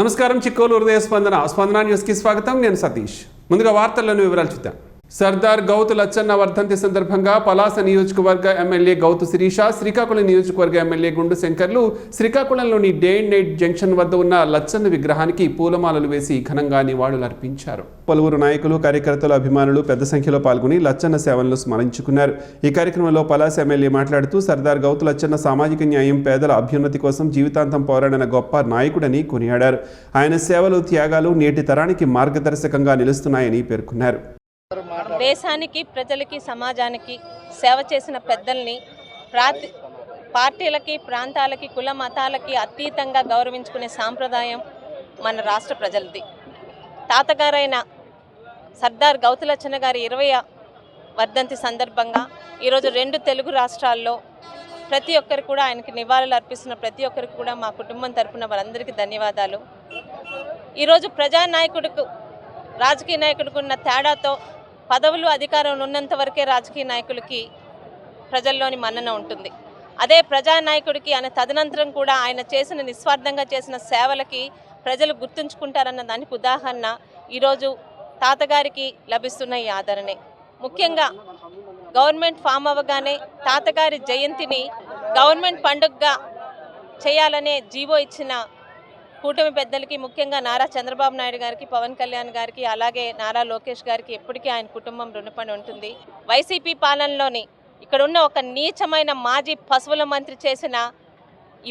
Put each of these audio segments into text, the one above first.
నమస్కారం చిక్కోలు హృదయ స్పందన న్యూస్ కి స్వాగతం. నేను సతీష్. ముందుగా వార్తల్లోని వివరాలు చూద్దాం. సర్దార్ గౌతు లచ్చన్న వర్ధంతి సందర్భంగా పలాస నియోజకవర్గ ఎమ్మెల్యే గౌతు శిరీష, శ్రీకాకుళం నియోజకవర్గ ఎమ్మెల్యే గుండు శంకర్లు శ్రీకాకుళంలోని డే అండ్ నైట్ జంక్షన్ వద్ద ఉన్న లచ్చన్న విగ్రహానికి పూలమాలలు వేసి ఘనంగా నివాళులర్పించారు. పలువురు నాయకులు, కార్యకర్తలు, అభిమానులు పెద్ద సంఖ్యలో పాల్గొని లచ్చన్న సేవలను స్మరించుకున్నారు. ఈ కార్యక్రమంలో పలాస ఎమ్మెల్యే మాట్లాడుతూ సర్దార్ గౌతు లచ్చన్న సామాజిక న్యాయం, పేదల అభ్యున్నతి కోసం జీవితాంతం పోరాడిన గొప్ప నాయకుడని కొనియాడారు. ఆయన సేవలు, త్యాగాలు నేటి తరానికి మార్గదర్శకంగా నిలుస్తున్నాయని పేర్కొన్నారు. దేశానికి, ప్రజలకి, సమాజానికి సేవ చేసిన పెద్దల్ని పార్టీలకి, ప్రాంతాలకి, కుల మతాలకి అతీతంగా గౌరవించుకునే సాంప్రదాయం మన రాష్ట్ర ప్రజలది. తాతగారైన సర్దార్ గౌతు లచ్చన్న గారి 20వ వర్ధంతి సందర్భంగా ఈరోజు 2 తెలుగు రాష్ట్రాల్లో ప్రతి ఒక్కరు కూడా ఆయనకి నివాళులు అర్పిస్తున్న ప్రతి ఒక్కరికి కూడా మా కుటుంబం తరపున వారందరికీ ధన్యవాదాలు. ఈరోజు ప్రజానాయకుడికి, రాజకీయ నాయకుడికి ఉన్న తేడాతో పదవులు, అధికారం ఉన్నంత వరకే రాజకీయ నాయకులకి ప్రజల్లోని మన్నన ఉంటుంది. అదే ప్రజానాయకుడికి ఆయన తదనంతరం కూడా ఆయన చేసిన నిస్వార్థంగా చేసిన సేవలకి ప్రజలు గుర్తుంచుకుంటారన్న దానికి ఉదాహరణ ఈరోజు తాతగారికి లభిస్తున్న ఈ ఆదరణే. ముఖ్యంగా గవర్నమెంట్ ఫామ్ అవ్వగానే తాతగారి జయంతిని గవర్నమెంట్ పండుగగా చేయాలనే జీవో ఇచ్చిన కూటమి పెద్దలకి, ముఖ్యంగా నారా చంద్రబాబు నాయుడు గారికి, పవన్ కళ్యాణ్ గారికి, అలాగే నారా లోకేష్ గారికి ఎప్పటికీ ఆయన కుటుంబం రుణపడి ఉంటుంది. వైసీపీ పాలనలోని ఇక్కడున్న ఒక నీచమైన మాజీ పశువుల మంత్రి చేసిన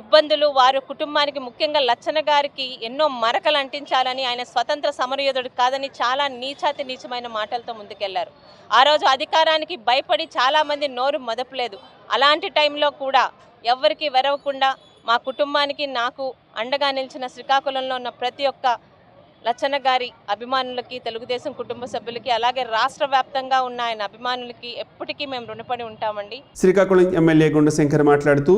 ఇబ్బందులు, వారి కుటుంబానికి, ముఖ్యంగా లచ్చన్న గారికి ఎన్నో మరకలు అంటించాలని, ఆయన స్వతంత్ర సమరయోధుడు కాదని చాలా నీచమైన మాటలతో ముందుకెళ్లారు. ఆ రోజు అధికారానికి భయపడి చాలామంది నోరు మొదపలేదు. అలాంటి టైంలో కూడా ఎవరికి వెరవకుండా మా కుటుంబానికి, నాకు అండగా నిలిచిన శ్రీకాకుళంలో ఉన్న ప్రతి ఒక్క లచ్చన్న గారి అభిమానులకి, తెలుగుదేశం కుటుంబ సభ్యులకి, అలాగే రాష్ట్ర వ్యాప్తంగా ఉన్న ఆయన అభిమానులకి ఎప్పటికీ మేము రుణపడి ఉంటామండి. శ్రీకాకుళం ఎమ్మెల్యే గుండు శంకర్ మాట్లాడుతూ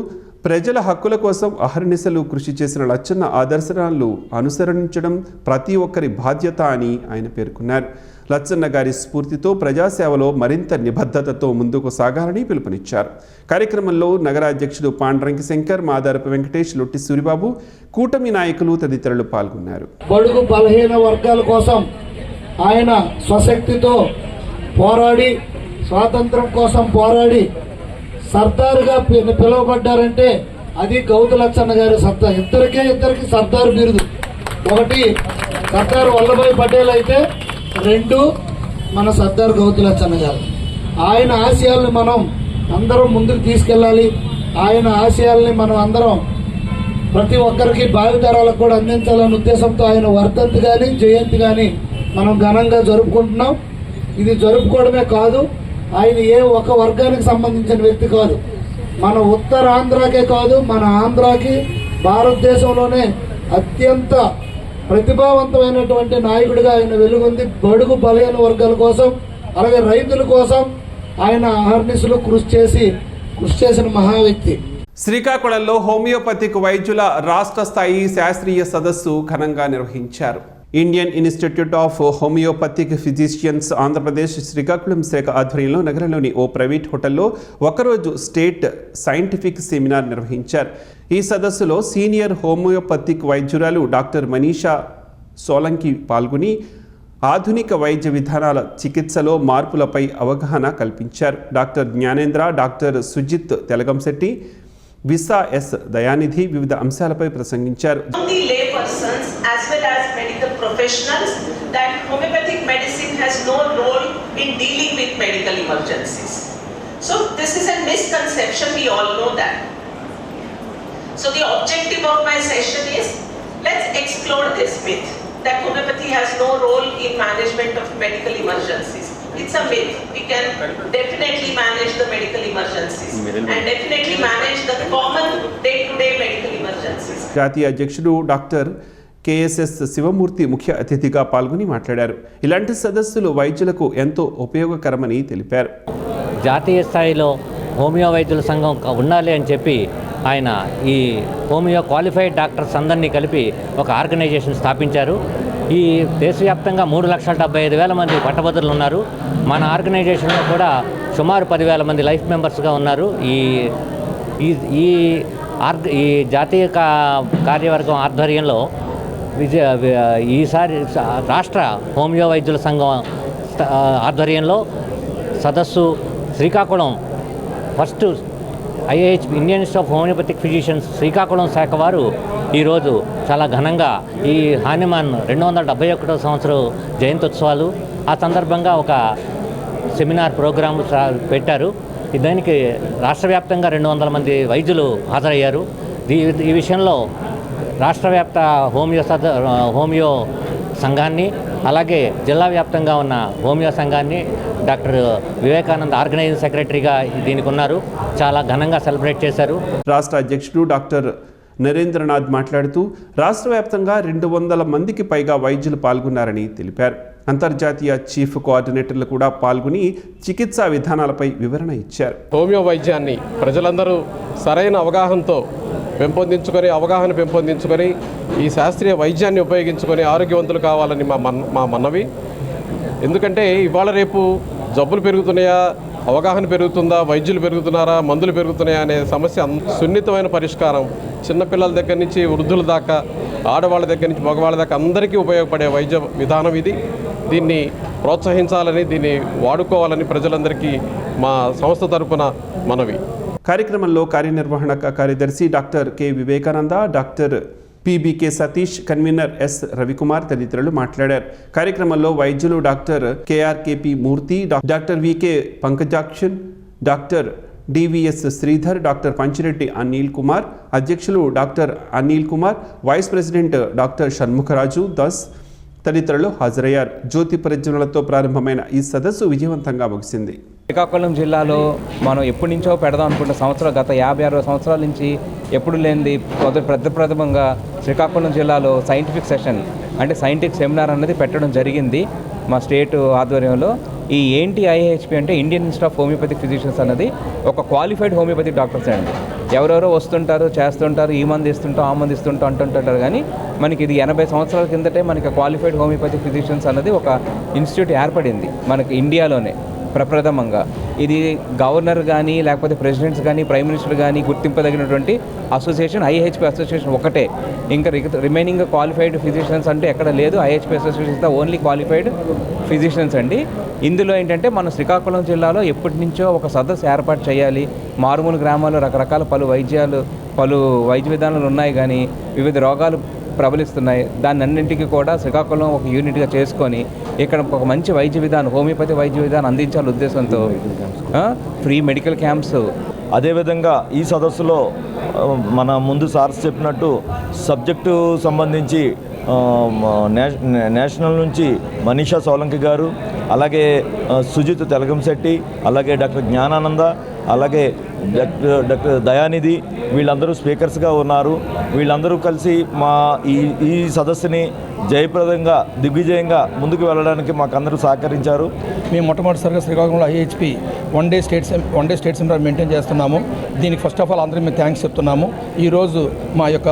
ప్రజల హక్కుల కోసం అహర్నిశలు కృషి చేసిన లచ్చన్న ఆదర్శాలను అనుసరించడం ప్రతి ఒక్కరి బాధ్యత అని ఆయన పేర్కొన్నారు. లచ్చన్న గారి స్ఫూర్తితో ప్రజాసేవలో మరింత నిబద్ధతతో ముందుకు సాగాలని పిలుపునిచ్చారు. కార్యక్రమంలో నగర అధ్యక్షుడు పాండ్రంకి శంకర్, మాదారపు వెంకటేష్, లొట్టి సూరిబాబు, కూటమి నాయకులు తదితరులు పాల్గొన్నారు. బడుగు బలహీన వర్గాల కోసం ఆయన స్వశక్తితో పోరాడి, స్వాతంత్రం కోసం పోరాడి సర్దారుగా పిలువబడ్డారంటే అది గౌతు లచ్చన్న గారి సత్తా. ఇద్దరికి సర్దారు బిరుదు. ఒకటి సర్దార్ వల్లభాయ్ పటేల్ అయితే, 2 మన సర్దార్ గౌతు లచ్చన్న గారు. ఆయన ఆశయాల్ని మనం అందరం ముందుకు తీసుకెళ్ళాలి. ఆయన ఆశయాల్ని మనం అందరం ప్రతి ఒక్కరికి, భావితరాలకు కూడా అందించాలనే ఉద్దేశంతో ఆయన వర్ధంతి కానీ, జయంతి కానీ మనం ఘనంగా జరుపుకుంటున్నాం. ఇది జరుపుకోవడమే కాదు, ఆయన ఏ ఒక వర్గానికి సంబంధించిన వ్యక్తి కాదు. మన ఉత్తరాంధ్రకే కాదు, మన ఆంధ్రాకి, భారతదేశంలోనే అత్యంత ప్రతిభావంతమైనటువంటి నాయకుడిగా ఆయన వెలుగొంది. బడుగు బలహీన వర్గాల కోసం, అలాగే రైతుల కోసం ఆయన అహర్నిశలు కృషి చేసిన మహా వ్యక్తి. శ్రీకాకుళంలో హోమియోపతిక్ వైద్యుల రాష్ట్ర స్థాయి శాస్త్రీయ సదస్సు ఘనంగా నిర్వహించారు. Indian institute of homeopathic physicians Andhra Pradesh Srikakulam శాఖ ఆధ్వర్యంలో నగరంలోని ఓ ప్రైవేట్ హోటల్లో ఒకరోజు స్టేట్ సైంటిఫిక్ సెమినార్ నిర్వహించారు. ఈ సదస్సులో సీనియర్ హోమియోపతిక్ వైద్యురాలు డాక్టర్ మనీషా సోలంకి పాల్గొని ఆధునిక వైద్య విధానాల చికిత్సలో మార్పులపై అవగాహన కల్పించారు. డాక్టర్ జ్ఞానేంద్ర, డాక్టర్ సుజిత్ తెలగంశెట్టి, విసా ఎస్ దయానిధి వివిధ అంశాలపై ప్రసంగించారు. Professionals that homeopathic medicine has no role in dealing with medical emergencies. So this is a misconception, we all know that. So the objective of my session is, let's explore this myth that homeopathy has no role in management of medical emergencies. It's a myth. We can definitely manage the medical emergencies and definitely manage the common day-to-day medical emergencies. జాతీయ అధ్యక్షుడు doctor KSS Sivamurthy ముఖ్య అతిథిగా పాల్గొని మాట్లాడారు. ఇలాంటి సదస్సులు వైద్యులకు ఎంతో ఉపయోగకరమని తెలిపారు. జాతీయ స్థాయిలో హోమియో వైద్యుల సంఘం ఉండాలి అని చెప్పి ఆయన ఈ హోమియో క్వాలిఫైడ్ డాక్టర్స్ అందరినీ కలిపి ఒక ఆర్గనైజేషన్ స్థాపించారు. ఈ దేశవ్యాప్తంగా 3,75,000 మంది పట్టభద్రులు ఉన్నారు. మన ఆర్గనైజేషన్లో కూడా సుమారు 10,000 మంది లైఫ్ మెంబర్స్గా ఉన్నారు. ఈ జాతీయ కార్యవర్గం ఆధ్వర్యంలో ఈసారి రాష్ట్ర హోమియో వైద్యుల సంఘం ఆధ్వర్యంలో సదస్సు Srikakulam first IIHP Indian institute of homeopathic physicians Srikakulam శాఖ వారు ఈరోజు చాలా ఘనంగా ఈ హానిమాన్ 271వ సంవత్సరం జయంత్యోత్సవాలు ఆ సందర్భంగా ఒక సెమినార్ ప్రోగ్రాం పెట్టారు. దానికి రాష్ట్ర వ్యాప్తంగా 200 మంది వైద్యులు హాజరయ్యారు. ఈ విషయంలో రాష్ట్ర వ్యాప్త హోమియో సంఘాన్ని అలాగే జిల్లా వ్యాప్తంగా ఉన్న హోమియో సంఘాన్ని డాక్టర్ వివేకానంద్ ఆర్గనైజింగ్ సెక్రటరీగా దీనికి ఉన్నారు. చాలా ఘనంగా సెలబ్రేట్ చేశారు. రాష్ట్ర అధ్యక్షుడు డాక్టర్ నరేంద్రనాథ్ మాట్లాడుతూ రాష్ట్ర వ్యాప్తంగా 200 మందికి పైగా వైద్యులు పాల్గొన్నారని తెలిపారు. అంతర్జాతీయ చీఫ్ కోఆర్డినేటర్లు కూడా పాల్గొని చికిత్సా విధానాలపై వివరణ ఇచ్చారు. హోమియో వైద్యాన్ని ప్రజలందరూ సరైన అవగాహన పెంపొందించుకొని ఈ శాస్త్రీయ వైద్యాన్ని ఉపయోగించుకొని ఆరోగ్యవంతులు కావాలని మా మనవి. ఎందుకంటే ఇవాళ రేపు జబ్బులు పెరుగుతున్నాయా, అవగాహన పెరుగుతుందా, వైద్యులు పెరుగుతున్నారా, మందులు పెరుగుతున్నాయా అనే సమస్య సున్నితమైన పరిష్కారం చిన్నపిల్లల దగ్గర నుంచి వృద్ధుల దాకా, ఆడవాళ్ళ దగ్గర నుంచి మగవాళ్ళ దాకా అందరికీ ఉపయోగపడే వైద్య విధానం ఇది. దీన్ని ప్రోత్సహించాలని, దీన్ని వాడుకోవాలని ప్రజలందరికీ మా సంస్థ తరపున మనవి. కార్యక్రమంలో కార్యనిర్వహణ కార్యదర్శి doctor K Vivekananda, doctor PBK Satish, convener S Ravikumar తదితరులు మాట్లాడారు. కార్యక్రమంలో వైద్యులు doctor KRKP Murthy, doctor VK Pankajakshan, doctor DVS Sridhar, doctor Panchireddy Anil Kumar, అధ్యక్షులు doctor Anil Kumar, vice president doctor Shanmukharaju Das తదితరులు హాజరయ్యారు. జ్యోతి ప్రజ్వలనతో ప్రారంభమైన ఈ సదస్సు విజయవంతంగా ముగిసింది. శ్రీకాకుళం జిల్లాలో మనం ఎప్పటి నుంచో పెడదాం అనుకుంటే గత 50-60 సంవత్సరాల నుంచి ఎప్పుడు లేనిది ప్రథమంగా శ్రీకాకుళం జిల్లాలో సైంటిఫిక్ సెషన్ అంటే సైంటిఫిక్ సెమినార్ అనేది పెట్టడం జరిగింది మా స్టేట్ ఆధ్వర్యంలో. ఈ ఏంటి IIHP అంటే Indian institute of homeopathic physicians అనేది ఒక క్వాలిఫైడ్ హోమియోపతిక్ డాక్టర్స్ అండి. ఎవరెవరో వస్తుంటారు, చేస్తుంటారు, ఈ మంది ఇస్తుంటాం, ఆ మంది ఇస్తుంటాం అంటుంటారు. కానీ మనకి ఇది 80 సంవత్సరాల కిందటే మనకి క్వాలిఫైడ్ హోమియోపతిక్ ఫిజిషియన్స్ అనేది ఒక ఇన్స్టిట్యూట్ ఏర్పడింది మనకి ఇండియాలోనే ప్రప్రథమంగా. ఇది గవర్నర్ కానీ లేకపోతే ప్రెసిడెంట్స్ కానీ ప్రైమ్ మినిస్టర్ కానీ గుర్తింపదగినటువంటి అసోసియేషన్ IIHP అసోసియేషన్ ఒకటే. ఇంకా రిమైనింగ్ క్వాలిఫైడ్ ఫిజిషియన్స్ అంటే ఎక్కడ లేదు. IIHP association the only qualified physicians అండి. ఇందులో ఏంటంటే మన శ్రీకాకుళం జిల్లాలో ఎప్పటి నుంచో ఒక సదస్సు ఏర్పాటు చేయాలి. మారుమూల గ్రామాల్లో రకరకాల పలు వైద్య విధానాలు ఉన్నాయి, కానీ వివిధ రోగాలు ప్రబలిస్తున్నాయి. దాన్ని అన్నింటికి కూడా శ్రీకాకుళం ఒక యూనిట్గా చేసుకొని ఇక్కడ ఒక మంచి వైద్య విధానం, హోమియోపతి వైద్య విధానం అందించాల ఉద్దేశంతో ఫ్రీ మెడికల్ క్యాంప్స్. అదేవిధంగా ఈ సదస్సులో మన ముందు సార్స్ చెప్పినట్టు సబ్జెక్టు సంబంధించి నేషనల్ నుంచి మనీషా సోలంకి గారు, అలాగే సుజిత్ తెలగంశెట్టి, అలాగే డాక్టర్ జ్ఞానానంద, అలాగే డాక్టర్ దయానిధి వీళ్ళందరూ స్పీకర్స్గా ఉన్నారు. వీళ్ళందరూ కలిసి మా ఈ సదస్సుని జయప్రదంగా దిగ్విజయంగా ముందుకు వెళ్ళడానికి మాకందరూ సహకరించారు. మేము మొట్టమొదటిసారిగా శ్రీకాకుళంలో IIHP one day state seminar maintain చేస్తున్నాము. దీనికి ఫస్ట్ ఆఫ్ ఆల్ అందరికీ మేము థ్యాంక్స్ చెప్తున్నాము. ఈరోజు మా యొక్క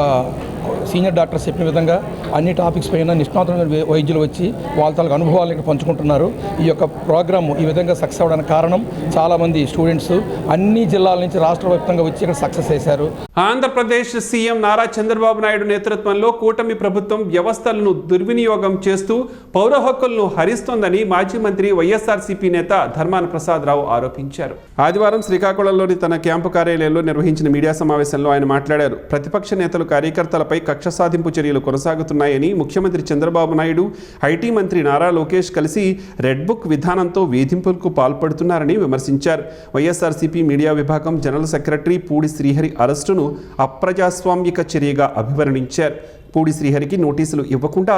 సీనియర్ డాక్టర్స్ చెప్పిన విధంగా అన్ని టాపిక్స్ పైన నిష్ణాతులైన వైద్యులు వచ్చి వాళ్ళ తాలూకు అనుభవాలను ఇక్కడ పంచుకుంటున్నారు. ఈ యొక్క ప్రోగ్రామ్ ఈ విధంగా సక్సెస్ అవ్వడానికి కారణం చాలామంది స్టూడెంట్స్ అన్ని జిల్లాల నుంచి రాష్ట్ర వ్యాప్తంగా వచ్చి ఇక్కడ సక్సెస్ చేశారు. ఆంధ్రప్రదేశ్ సీఎం నారా చంద్రబాబు నాయుడు నేతృత్వంలో కూటమి ప్రభుత్వం వ్యవస్థలను దుర్వినియోగం చేస్తూ పౌర హక్కులను హరిస్తోందని మాజీ మంత్రి వైఎస్ఆర్సీపీ నేత ధర్మాన ప్రసాదరావు ఆరోపించారు. ఆదివారం శ్రీకాకుళంలోని తన క్యాంపు కార్యాలయంలో నిర్వహించిన మీడియా సమావేశంలో ఆయన మాట్లాడారు. ప్రతిపక్ష నేతలు కార్యకర్తలపై కక్ష సాధింపు చర్యలు కొనసాగుతున్నాయని, ముఖ్యమంత్రి చంద్రబాబు నాయుడు, ఐటీ మంత్రి నారా లోకేష్ కలిసి రెడ్ బుక్ విధానంతో వేధింపులకు పాల్పడుతున్నారని విమర్శించారు. వైఎస్ఆర్సీపీ మీడియా విభాగం జనరల్ సెక్రటరీ పూడి శ్రీహరి అరెస్టును అప్రజాస్వామిక చర్యగా అభివర్ణించారు. పూడి శ్రీహరికి నోటీసులు ఇవ్వకుండా,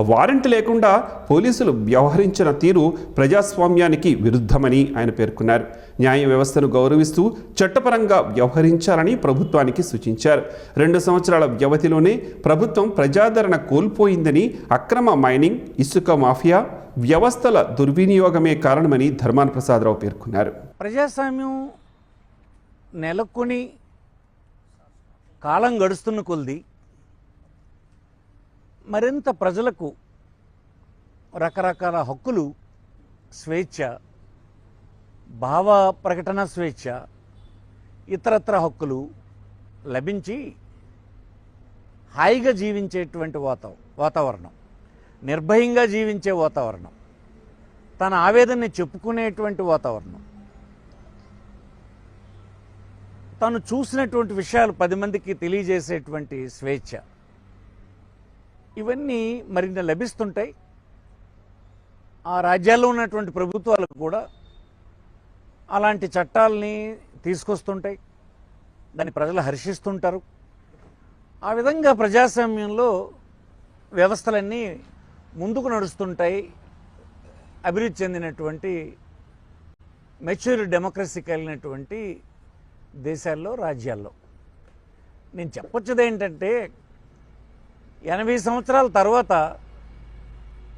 వారెంట్ లేకుండా పోలీసులు వ్యవహరించిన తీరు ప్రజాస్వామ్యానికి విరుద్ధమని ఆయన పేర్కొన్నారు. న్యాయ వ్యవస్థను గౌరవిస్తూ చట్టపరంగా వ్యవహరించాలని ప్రభుత్వానికి సూచించారు. 2 సంవత్సరాల వ్యవధిలోనే ప్రభుత్వం ప్రజాదరణ కోల్పోయిందని, అక్రమ మైనింగ్, ఇసుక మాఫియా వ్యవస్థల దుర్వినియోగమే కారణమని ధర్మాన ప్రసాదరావు పేర్కొన్నారు. ప్రజాస్వామ్యం నెలకొని కాలం గడుస్తున్న కొలది మరింత ప్రజలకు రకరకాల హక్కులు, స్వేచ్ఛ, భావ ప్రకటన స్వేచ్ఛ, ఇతరత్ర హక్కులు లభించి హాయిగా జీవించేటువంటి వాతావరణం, నిర్భయంగా జీవించే వాతావరణం, తన ఆవేదనని చెప్పుకునేటువంటి వాతావరణం, తను చూసినటువంటి విషయాలు 10 మందికి తెలియజేసేటువంటి స్వేచ్ఛ, ఇవన్నీ మరిన్ని లభిస్తుంటాయి. ఆ రాజ్యాల్లో ఉన్నటువంటి ప్రభుత్వాలకు కూడా అలాంటి చట్టాలని తీసుకొస్తుంటాయి, దాన్ని ప్రజలు హర్షిస్తుంటారు. ఆ విధంగా ప్రజాస్వామ్యంలో వ్యవస్థలన్నీ ముందుకు నడుస్తుంటాయి. అభివృద్ధి చెందినటువంటి మెచ్యూర్ డెమోక్రసీ కలిగినటువంటి దేశాల్లో, రాజ్యాల్లో. నేను చెప్పొచ్చేది ఏంటంటే 80 సంవత్సరాల తర్వాత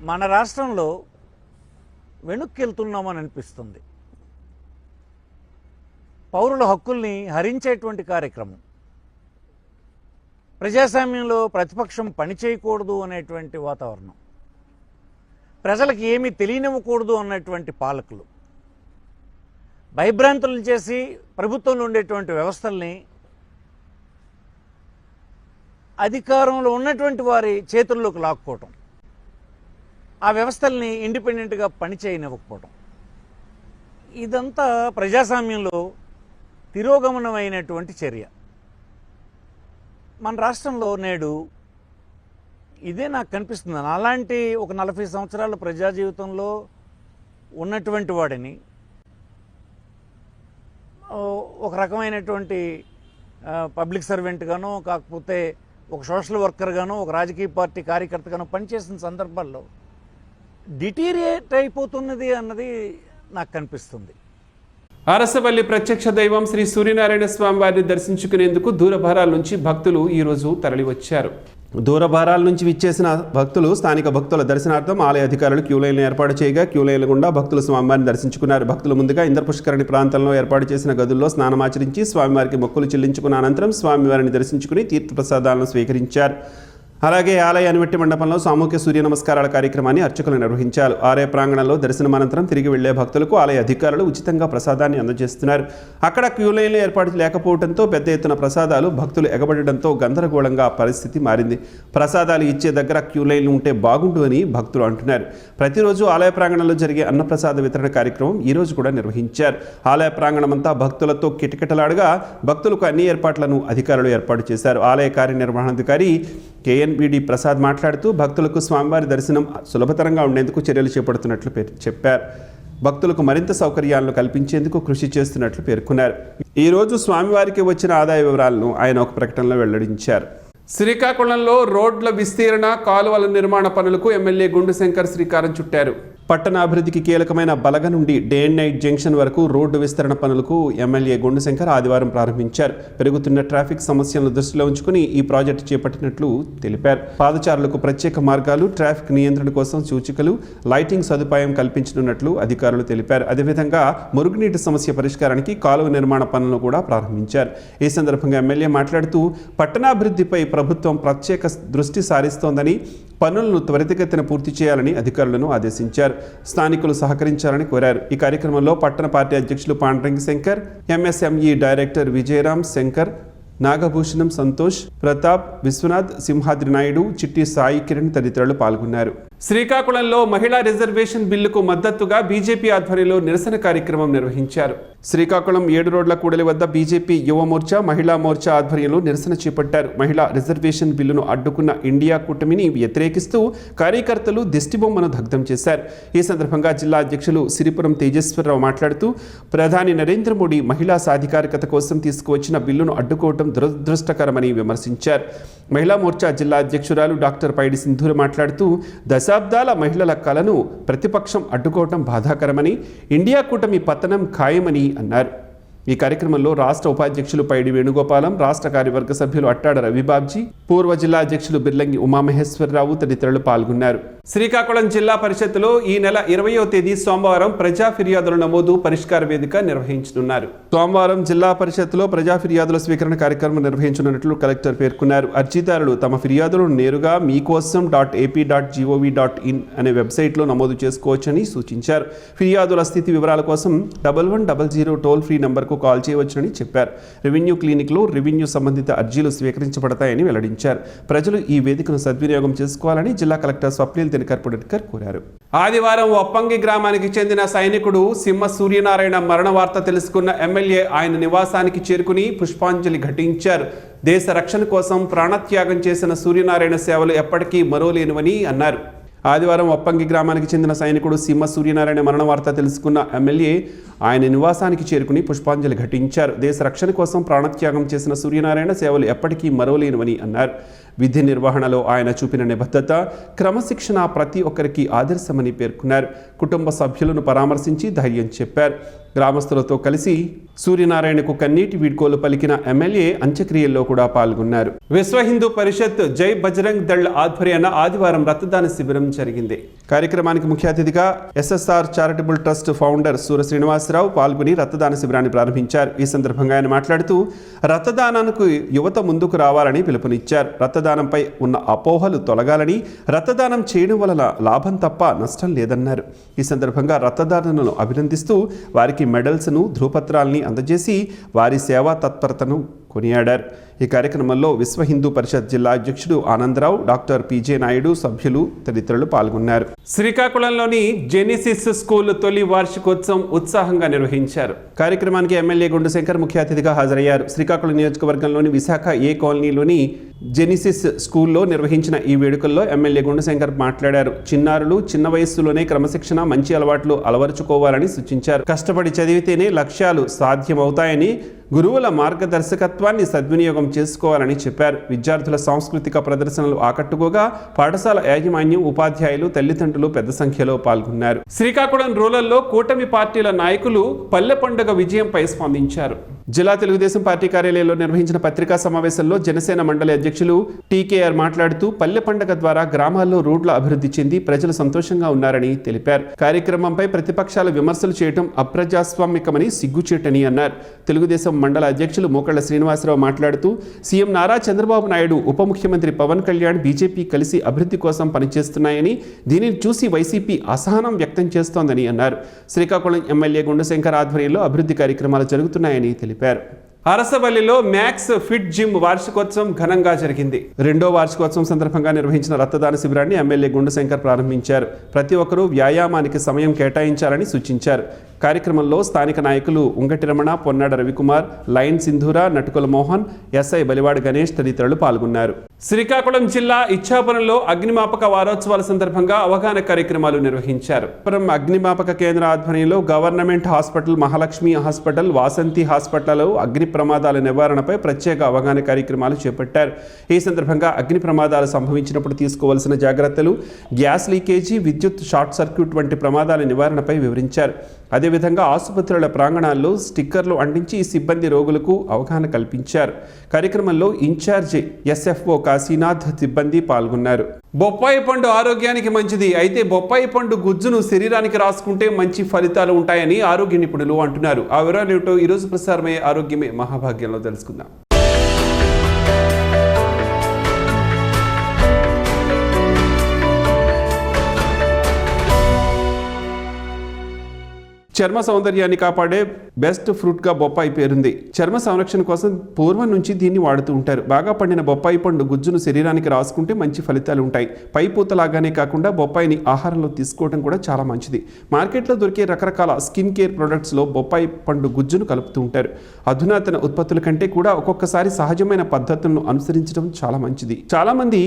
మన రాష్ట్రంలో వెనక్కి వెళ్తున్నామని అనిపిస్తుంది. పౌరుల హక్కుల్ని హరించేటువంటి కార్యక్రమం, ప్రజాస్వామ్యంలో ప్రతిపక్షం పనిచేయకూడదు అనేటువంటి వాతావరణం, ప్రజలకు ఏమీ తెలియనివ్వకూడదు అన్నటువంటి పాలకులు, భయభ్రాంతులను చేసి ప్రభుత్వంలో ఉండేటువంటి వ్యవస్థల్ని అధికారంలో ఉన్నటువంటి వారి చేతుల్లోకి లాక్కోవటం, ఆ వ్యవస్థల్ని ఇండిపెండెంట్గా పనిచేయనివ్వకపోవటం, ఇదంతా ప్రజాస్వామ్యంలో తిరోగమనమైనటువంటి చర్య. మన రాష్ట్రంలో నేడు ఇదే నాకు కనిపిస్తుంది. అలాంటి ఒక 40 సంవత్సరాల ప్రజా జీవితంలో ఉన్నటువంటి వాడిని ఒక రకమైనటువంటి పబ్లిక్ సర్వెంట్గానో, కాకపోతే ఒక సోషల్ వర్కర్గానో, ఒక రాజకీయ పార్టీ కార్యకర్తగానో పనిచేసిన సందర్భాల్లో డిటీరియేట్ అయిపోతున్నది అన్నది నాకు కనిపిస్తుంది. అరసవల్లి ప్రత్యక్ష దైవం శ్రీ సూర్యనారాయణ స్వామి వారిని దర్శించుకునేందుకు దూరభారాల నుంచి భక్తులు ఈరోజు తరలివచ్చారు. దూరభారాల నుంచి విచ్చేసిన భక్తులు స్థానిక భక్తుల దర్శనార్థం ఆలయ అధికారులు క్యూలైన్లు ఏర్పాటు చేయగా క్యూలైన్ల గుండా భక్తులు స్వామివారిని దర్శించుకున్నారు. భక్తులు ముందుగా ఇంద్రపుష్కరణి ప్రాంతంలో ఏర్పాటు చేసిన గదుల్లో స్నానమాచరించి స్వామివారికి మొక్కులు చెల్లించుకున్న అనంతరం స్వామివారిని దర్శించుకుని తీర్థప్రసాదాలను స్వీకరించారు. అలాగే ఆలయ అనుమతి మండపంలో సామూహిక సూర్య నమస్కారాల కార్యక్రమాన్ని అర్చకులు నిర్వహించారు. ఆలయ ప్రాంగణంలో దర్శనం అనంతరం తిరిగి వెళ్లే భక్తులకు ఆలయ అధికారులు ఉచితంగా ప్రసాదాన్ని అందజేస్తున్నారు. అక్కడ క్యూలైన్లు ఏర్పాటు లేకపోవడంతో పెద్ద ఎత్తున ప్రసాదాలు భక్తులు ఎగబడడంతో గందరగోళంగా పరిస్థితి మారింది. ప్రసాదాలు ఇచ్చే దగ్గర క్యూలైన్లు ఉంటే బాగుండు అని భక్తులు అంటున్నారు. ప్రతిరోజు ఆలయ ప్రాంగణంలో జరిగే అన్నప్రసాద వితరణ కార్యక్రమం ఈ రోజు కూడా నిర్వహించారు. ఆలయ ప్రాంగణమంతా భక్తులతో కిటకిటలాడగా భక్తులకు అన్ని ఏర్పాట్లను అధికారులు ఏర్పాటు చేశారు. ఆలయ కార్యనిర్వహణాధికారి కేఎన్బిడి ప్రసాద్ మాట్లాడుతూ భక్తులకు స్వామివారి దర్శనం సులభతరంగా ఉండేందుకు చర్యలు చేపడుతున్నట్లు చెప్పారు. భక్తులకు మరింత సౌకర్యాలను కల్పించేందుకు కృషి చేస్తున్నట్లు పేర్కొన్నారు. ఈరోజు స్వామివారికి వచ్చిన ఆదాయ వివరాలను ఆయన ఒక ప్రకటనలో వెల్లడించారు. శ్రీకాకుళంలో రోడ్ల విస్తీరణ, కాలువల నిర్మాణ పనులకు ఎమ్మెల్యే గుండు శంకర్ శ్రీకారం చుట్టారు. పట్టణాభివృద్ధికి కీలకమైన బలగ నుండి డే అండ్ నైట్ జంక్షన్ వరకు రోడ్డు విస్తరణ పనులకు ఎమ్మెల్యే గుండు శంకర్ ఆదివారం ప్రారంభించారు. పెరుగుతున్న ట్రాఫిక్ సమస్యలను దృష్టిలో ఉంచుకుని ఈ ప్రాజెక్టు చేపట్టినట్లు తెలిపారు. పాదచారులకు ప్రత్యేక మార్గాలు, ట్రాఫిక్ నియంత్రణ కోసం సూచికలు, లైటింగ్ సదుపాయం కల్పించనున్నట్లు అధికారులు తెలిపారు. అదేవిధంగా మురుగునీటి సమస్య పరిష్కారానికి కాలువ నిర్మాణ పనులను కూడా ప్రారంభించారు. ఈ సందర్భంగా ఎమ్మెల్యే మాట్లాడుతూ పట్టణాభివృద్ధిపై ప్రభుత్వం ప్రత్యేక దృష్టి సారిస్తోందని, పనులను త్వరితగతిన పూర్తి చేయాలని అధికారులను ఆదేశించారు. స్థానికులు సహకరించాలని కోరారు. ఈ కార్యక్రమంలో పట్టణ పార్టీ అధ్యక్షులు పాండ్రంగి శంకర్, ఎంఎస్ఎంఈ డైరెక్టర్ విజయరామ్ శంకర్, నాగభూషణం సంతోష్, ప్రతాప్, విశ్వనాథ్, సింహాద్రి నాయుడు, చిట్టి సాయి కిరణ్ తదితరులు పాల్గొన్నారు. శ్రీకాకుళంలో మహిళా రిజర్వేషన్ బిల్లుకు మద్దతుగా బీజేపీ ఆధ్వర్యంలో నిరసన కార్యక్రమం నిర్వహించారు. శ్రీకాకుళం 7 రోడ్ల కూడలి వద్ద బీజేపీ యువ మోర్చా, మహిళా మోర్చా ఆధ్వర్యంలో నిరసన చేపట్టారు. మహిళా రిజర్వేషన్ బిల్లును అడ్డుకున్న ఇండియా కూటమిని వ్యతిరేకిస్తూ కార్యకర్తలు దిష్టిబొమ్మను దగ్ధం చేశారు. ఈ సందర్భంగా జిల్లా అధ్యక్షులు సిరిపురం తేజేశ్వరరావు మాట్లాడుతూ ప్రధాని నరేంద్ర మోడీ మహిళా సాధికారికత కోసం తీసుకువచ్చిన బిల్లును అడ్డుకోవడం దురదృష్టకరమని విమర్శించారు. మహిళా మోర్చా జిల్లా అధ్యక్షురాలు డాక్టర్ పైడి సింధూర మాట్లాడుతూ దశాబ్దాల మహిళల కలను ప్రతిపక్షం అడ్డుకోవటం బాధాకరమని, ఇండియా కూటమి పతనం ఖాయమని అన్నారు. ఈ కార్యక్రమంలో రాష్ట్ర ఉపాధ్యక్షులు పైడి వేణుగోపాలం, రాష్ట్ర కార్యవర్గ సభ్యులు అట్టాడ రవిబాబ్జీ, పూర్వ జిల్లా అధ్యక్షులు బిర్లంగి ఉమామహేశ్వరరావు తదితరులు పాల్గొన్నారు. శ్రీకాకుళం జిల్లా పరిషత్తులో ఈ నెల 20వ తేదీ సోమవారం ప్రజా ఫిర్యాదుల నమోదు పరిష్కార వేదిక నిర్వహించనున్నారు. సోమవారం జిల్లా పరిషత్తులో ప్రజా ఫిర్యాదుల స్వీకరణ కార్యక్రమం నిర్వహించనున్నట్లు కలెక్టర్ పేర్కొన్నారు. అర్జీదారులు తమ ఫిర్యాదులను నేరుగా meekosam.ap.gov.in అనే వెబ్సైట్లో నమోదు చేసుకోవచ్చని సూచించారు. ఫిర్యాదుల స్థితి వివరాల కోసం 1100 టోల్ ఫ్రీ నంబర్కు నంబర్కు కాల్ చేయవచ్చునని చెప్పారు. రెవెన్యూ క్లినిక్లో రెవెన్యూ సంబంధిత అర్జీలు స్వీకరించబడతాయని వెల్లడించారు. ప్రజలు ఈ వేదికను సద్వినియోగం చేసుకోవాలని జిల్లా కలెక్టర్ స్వప్నిల్ దినకర్ పుడెట్కర్ కోరారు. ఆదివారం వప్పంగి గ్రామానికి చెందిన సైనికుడు సింహ సూర్యనారాయణ మరణ వార్త తెలుసుకున్న ఎమ్మెల్యే ఆయన నివాసానికి చేరుకుని పుష్పాంజలి ఘటించారు. దేశ రక్షణ కోసం ప్రాణత్యాగం చేసిన సూర్యనారాయణ సేవలు ఎప్పటికీ మరోలేనివని అన్నారు. ఆదివారం వప్పంగి గ్రామానికి చెందిన సైనికుడు సింహ సూర్యనారాయణ మరణ వార్త తెలుసుకున్న ఎమ్మెల్యే ఆయన నివాసానికి చేరుకుని పుష్పాంజలి ఘటించారు. దేశ రక్షణ కోసం ప్రాణత్యాగం చేసిన సూర్యనారాయణ సేవలు ఎప్పటికీ మరోలేనివని అన్నారు. విధి నిర్వహణలో ఆయన చూపిన నిబద్ధత, క్రమశిక్షణ ప్రతి ఒక్కరికి ఆదర్శమని పేర్కొన్నారు. కుటుంబ సభ్యులను పరామర్శించి ధైర్యం చెప్పారు. గ్రామస్తులతో కలిసి సూర్యనారాయణకు కన్నీటి వీడ్కోలు పలికిన ఎమ్మెల్యే అంత్యక్రియల్లో కూడా పాల్గొన్నారు. విశ్వ హిందూ పరిషత్ జై బజరంగ్ దళ్ ఆధ్వర్యాన ఆదివారం రక్తదాన శిబిరం జరిగింది. కార్యక్రమానికి ముఖ్య అతిథిగా ఎస్ఎస్ఆర్ చారిటబుల్ ట్రస్ట్ ఫౌండర్ సూర శ్రీనివాసరావు పాల్గొని రక్తదాన శిబిరాన్ని ప్రారంభించారు. ఈ సందర్భంగా ఆయన మాట్లాడుతూ రక్తదానానికి యువత ముందుకు రావాలని పిలుపునిచ్చారు. రక్తదానంపై ఉన్న అపోహలు తొలగాలని, రక్తదానం చేయడం వలన లాభం తప్ప నష్టం లేదన్నారు. ఈ సందర్భంగా రక్తదానులను అభినందిస్తూ వారికి మెడల్స్ను, ధృవపత్రాల్ని అందజేసి వారి సేవా తత్పరతను కొనియాడారు. ఈ కార్యక్రమంలో విశ్వ హిందూ పరిషత్ జిల్లా అధ్యక్షుడు ఆనందరావు, డాక్టర్ పిజే నాయుడు, సభ్యులు తదితరులు పాల్గొన్నారు. శ్రీకాకుళంలోని జెనిసిస్ స్కూల్ తొలి వార్షికోత్సవం ఉత్సాహంగా నిర్వహించారు. కార్యక్రమానికి ఎమ్మెల్యే గుండుశంకర్ ముఖ్య అతిథిగా హాజరయ్యారు. శ్రీకాకుళం నియోజకవర్గంలోని విశాఖ ఏ కాలనీలోని జెనిసిస్ స్కూల్లో నిర్వహించిన ఈ వేడుకల్లో ఎమ్మెల్యే గుండుశంకర్ మాట్లాడారు. చిన్నారులు చిన్న వయస్సులోనే క్రమశిక్షణ, మంచి అలవాట్లు అలవరుచుకోవాలని సూచించారు. కష్టపడి చదివితేనే లక్ష్యాలు సాధ్యమవుతాయని, గురువుల మార్గదర్శకత్వాన్ని సద్వినియోగం చేసుకోవాలని చెప్పారు. విద్యార్థుల సాంస్కృతిక ప్రదర్శనలు ఆకట్టుకోగా పాఠశాల యాజమాన్యం, ఉపాధ్యాయులు, తల్లిదండ్రులు పెద్ద సంఖ్యలో పాల్గొన్నారు. శ్రీకాకుళం రూరల్లో కూటమి పార్టీల నాయకులు పల్లె పండుగ విజయంపై స్పందించారు. జిల్లా తెలుగుదేశం పార్టీ కార్యాలయంలో నిర్వహించిన పత్రికా సమావేశంలో జనసేన మండలి అధ్యక్షులు టీకేఆర్ మాట్లాడుతూ పల్లె పండుగ ద్వారా గ్రామాల్లో రోడ్ల అభివృద్ధి చెంది ప్రజలు సంతోషంగా ఉన్నారని తెలిపారు. కార్యక్రమంపై ప్రతిపక్షాల విమర్శలు చేయడం అప్రజాస్వామికమని, సిగ్గుచేటని అన్నారు. తెలుగుదేశం మండల అధ్యక్షులు మోకళ్ల శ్రీనివాసరావు మాట్లాడుతూ సీఎం నారా చంద్రబాబు నాయుడు, ఉప ముఖ్యమంత్రి పవన్ కళ్యాణ్, బీజేపీ కలిసి అభివృద్ధి కోసం పనిచేస్తున్నాయని, దీనిని చూసి వైసీపీ అసహనం వ్యక్తం చేస్తోందని అన్నారు. శ్రీకాకుళం ఎమ్మెల్యే గుండుశంకర్ ఆధ్వర్యంలో అభివృద్ధి కార్యక్రమాలు జరుగుతున్నాయని తెలిపారు. అరసవల్లిలో మ్యాక్స్ ఫిట్ జిమ్ వార్షికోత్సవం ఘనంగా జరిగింది. 2వ వార్షికోత్సవం సందర్భంగా నిర్వహించిన రక్తదాన శిబిరాన్ని ఎమ్మెల్యే గుండుశంకర్ ప్రారంభించారు. ప్రతి ఒక్కరూ వ్యాయామానికి సమయం కేటాయించాలని సూచించారు. కార్యక్రమంలో స్థానిక నాయకులు ఉంగటి రమణ, పొన్నాడ రవికుమార్, లైన్ సింధూర, నటుకుల మోహన్, ఎస్ఐ బలివాడ గణేష్ తదితరులు పాల్గొన్నారు. శ్రీకాకుళం జిల్లా ఇచ్చాపురంలో అగ్నిమాపక వారోత్సవాల సందర్భంగా అవగాహన కార్యక్రమాలు నిర్వహించారు. అగ్నిమాపక కేంద్ర ఆధ్వర్యంలో government hospital, Mahalakshmi hospital, Vasanthi హాస్పిటల్లో అగ్ని ప్రమాదాల నివారణపై ప్రత్యేక అవగాహన కార్యక్రమాలు చేపట్టారు. ఈ సందర్భంగా అగ్ని ప్రమాదాలు సంభవించినప్పుడు తీసుకోవాల్సిన జాగ్రత్తలు, గ్యాస్ లీకేజీ, విద్యుత్ షార్ట్ సర్క్యూట్ వంటి ప్రమాదాల నివారణపై వివరించారు. అదేవిధంగా ఆసుపత్రుల ప్రాంగణాల్లో స్టిక్కర్లు అంటించి సిబ్బంది రోగులకు అవగాహన కల్పించారు. కార్యక్రమంలో ఇన్ఛార్జి ఎస్ఎఫ్ఓ కాశీనాథ్ సిబ్బంది పాల్గొన్నారు. బొప్పాయి పండు ఆరోగ్యానికి మంచిది, అయితే బొప్పాయి పండు గుజ్జును శరీరానికి రాసుకుంటే మంచి ఫలితాలు ఉంటాయని ఆరోగ్య నిపుణులు అంటున్నారు. ఆ వివరాలు ఏమిటో ఈరోజు ప్రసారమయ్యే ఆరోగ్యమే మహాభాగ్యంలో తెలుసుకుందాం. చర్మ సౌందర్యాన్ని కాపాడే బెస్ట్ ఫ్రూట్గా బొప్పాయి పేరుంది. చర్మ సంరక్షణ కోసం పూర్వం నుంచి దీన్ని వాడుతూ ఉంటారు. బాగా పండిన బొప్పాయి పండు గుజ్జును శరీరానికి రాసుకుంటే మంచి ఫలితాలు ఉంటాయి. పై పూతలాగానే కాకుండా బొప్పాయిని ఆహారంలో తీసుకోవడం కూడా చాలా మంచిది. మార్కెట్లో దొరికే రకరకాల స్కిన్ కేర్ ప్రొడక్ట్స్లో బొప్పాయి పండు గుజ్జును కలుపుతూ ఉంటారు. అధునాతన ఉత్పత్తుల కంటే కూడా ఒక్కొక్కసారి సహజమైన పద్ధతులను అనుసరించడం చాలా మంచిది. చాలా మంది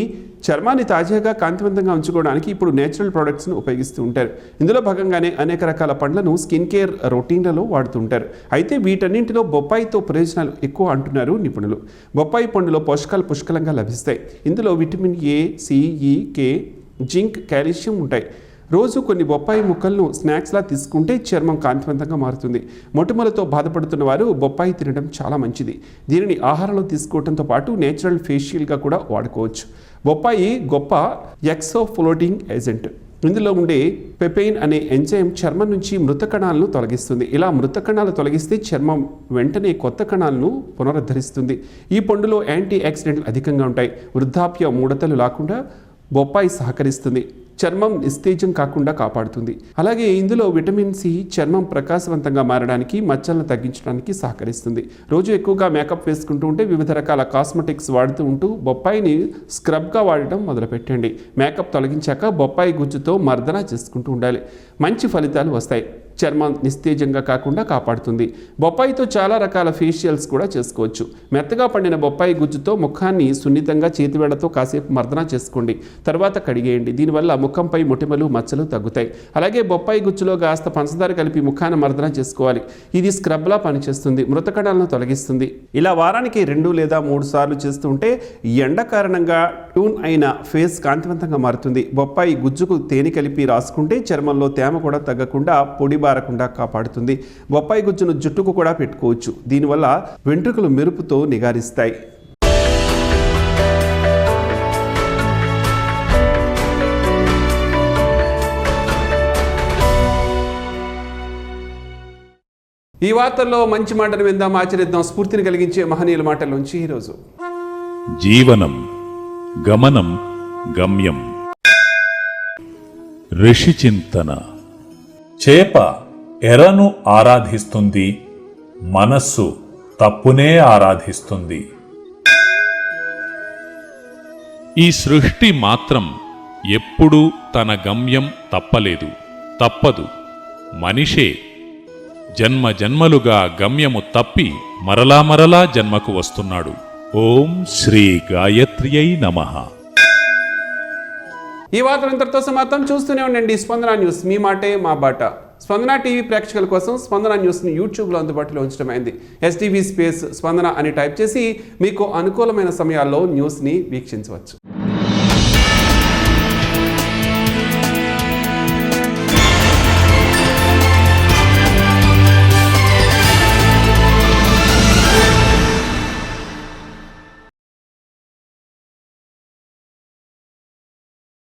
చర్మాన్ని తాజాగా, కాంతివంతంగా ఉంచుకోవడానికి ఇప్పుడు నేచురల్ ప్రొడక్ట్స్ను ఉపయోగిస్తూ ఉంటారు. ఇందులో భాగంగానే అనేక రకాల పండ్లను స్కిన్ కేర్ రొటీన్లలో వాడుతుంటారు. అయితే వీటన్నింటిలో బొప్పాయితో ప్రయోజనాలు ఎక్కువ అంటున్నారు నిపుణులు. బొప్పాయి పండులో పోషకాలు పుష్కలంగా లభిస్తాయి. ఇందులో విటమిన్ ఏ, సి, ఈ, కే, జింక్, కాల్షియం ఉంటాయి. రోజు కొన్ని బొప్పాయి ముక్కలను స్నాక్స్లా తీసుకుంటే చర్మం కాంతివంతంగా మారుతుంది. మొటిమలతో బాధపడుతున్న వారు బొప్పాయి తినడం చాలా మంచిది. దీనిని ఆహారంలో తీసుకోవడంతో పాటు నేచురల్ ఫేషియల్గా కూడా వాడుకోవచ్చు. బొప్పాయి గొప్ప ఎక్సోఫ్లోటింగ్ ఏజెంట్. ఇందులో ఉండే పెపెయిన్ అనే ఎంజైమ్ చర్మం నుంచి మృత కణాలను తొలగిస్తుంది. ఇలా మృత కణాలు తొలగిస్తే చర్మం వెంటనే కొత్త కణాలను పునరుద్ధరిస్తుంది. ఈ పండులో యాంటీ ఆక్సిడెంట్లు అధికంగా ఉంటాయి. వృద్ధాప్య ముడతలు లేకుండా బొప్పాయి సహకరిస్తుంది. చర్మం నిస్తేజం కాకుండా కాపాడుతుంది. అలాగే ఇందులో విటమిన్ సి చర్మం ప్రకాశవంతంగా మారడానికి, మచ్చలను తగ్గించడానికి సహకరిస్తుంది. రోజు ఎక్కువగా మేకప్ వేసుకుంటూ ఉంటే, వివిధ రకాల కాస్మెటిక్స్ వాడుతూ ఉంటూ బొప్పాయిని స్క్రబ్గా వాడటం మొదలుపెట్టండి. మేకప్ తొలగించాక బొప్పాయి గుజ్జుతో మర్దన చేసుకుంటూ ఉండాలి. మంచి ఫలితాలు వస్తాయి. చర్మం నిస్తేజంగా కాకుండా కాపాడుతుంది. బొప్పాయితో చాలా రకాల ఫేషియల్స్ కూడా చేసుకోవచ్చు. మెత్తగా పండిన బొప్పాయి గుజ్జుతో ముఖాన్ని సున్నితంగా చేతివేళ్లతో కాసేపు మర్దన చేసుకోండి. తర్వాత కడిగేయండి. దీనివల్ల ముఖంపై మొటిమలు, మచ్చలు తగ్గుతాయి. అలాగే బొప్పాయి గుజ్జులో కాస్త పంచదార కలిపి ముఖాన్ని మర్దన చేసుకోవాలి. ఇది స్క్రబ్లా పనిచేస్తుంది. మృతకణాలను తొలగిస్తుంది. ఇలా వారానికి 2 లేదా 3 సార్లు చేస్తూ ఉంటే ఎండ కారణంగా టూన్ అయిన ఫేస్ కాంతివంతంగా మారుతుంది. బొప్పాయి గుజ్జుకు తేనె కలిపి రాసుకుంటే చర్మంలో తేమ కూడా తగ్గకుండా పొడి బారకుండా కాపాడుతుంది. బొప్పాయి గుజ్జును జుట్టుకు కూడా పెట్టుకోవచ్చు. దీనివల్ల వెంట్రుకలు మెరుపుతో నిగారిస్తాయి. ఈ వార్తల్లో మంచి మాటను విందాం, ఆచరిద్దాం. స్ఫూర్తిని కలిగించే మహనీయుల మాటల్లోంచి ఈరోజు. జీవనం గమనం గమ్యం. ఋషి చింతన. చేప ఎరను ఆరాధిస్తుంది, మనస్సు తప్పునే ఆరాధిస్తుంది. ఈ సృష్టి మాత్రం ఎప్పుడూ తన గమ్యం తప్పలేదు, తప్పదు. మనిషే జన్మ జన్మలుగా గమ్యము తప్పి మరలా మరలా జన్మకు వస్తున్నాడు. ఓం శ్రీ గాయత్ర్యై నమః. ఈ వార్తలు ఇంతటితో సమాప్తం. చూస్తూనే ఉండండి స్పందన న్యూస్, మీ మాటే మా బాట. స్పందన టీవీ ప్రేక్షకుల కోసం స్పందన న్యూస్ని యూట్యూబ్లో అందుబాటులో ఉంచడమైంది. STV స్పేస్ స్పందన అని టైప్ చేసి మీకు అనుకూలమైన సమయాల్లో న్యూస్ని వీక్షించవచ్చు.